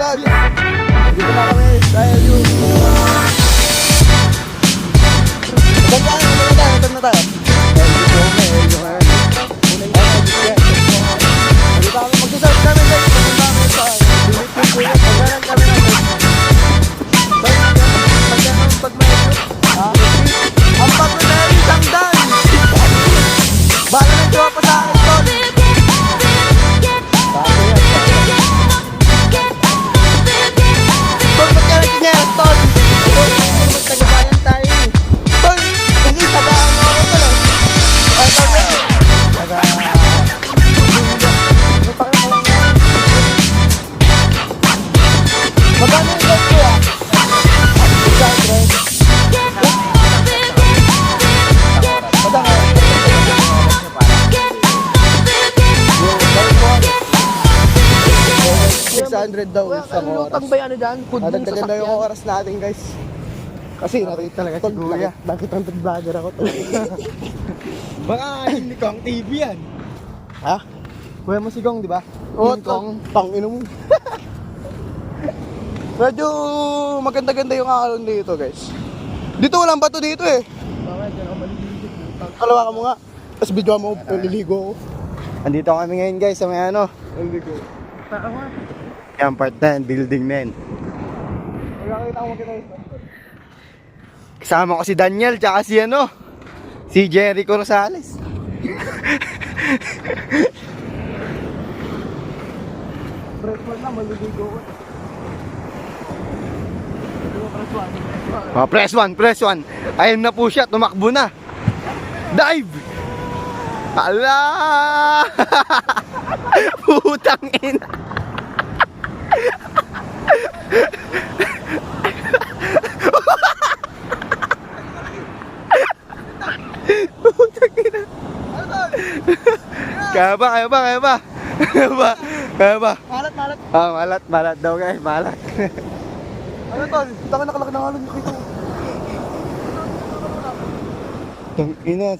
tol. Dito na kami dahil yung... Saan na tayo? Dito kami mag-usap kami guys. Pupunta kami sa limit yung kuya. Pagkaran kami ng pag may ha? Ang pagod na yung isang dan. Bala na jowa pa sa akin tol. Tol, ba't ka nagkinyas tol? Tol, magtagabayan tayo. Tol, hindi tagaan mo ako tol. Ay, tol, taga... Magkano yung tol kuya? $600 daw isang oras. Lutang ba yan dyan? Food dun sa Dagdagan daw yung sakyan. oras natin guys. Kasi nakita talaga si Kuya. Bakit ang vlogger ako to? Baka hindi ko ang TV yan. Ha? Kuya mo si Gong, di ba? Oo, tangino mo. Medyo maganda-ganda yung akalon dito guys. Dito walang bato dito eh. Kalawa ka mo nga. Tapos video mo, liligo ako. Andito kami ngayon guys sa may ano. Liligo. Yan part na yan, building na yan. Kasama ko si Daniel tsaka si ano, si Jericho Rosales. Breakfast na, maliligo ko. Oh, press one. Ayun na po siya, tumakbo na. Dive! Ala! Putang ina. Putang ina. Kaya ba? Malat. Ah, malat daw guys, malat. Ano tol? Taka nakalaki ng halon nyo kito. Tang ina.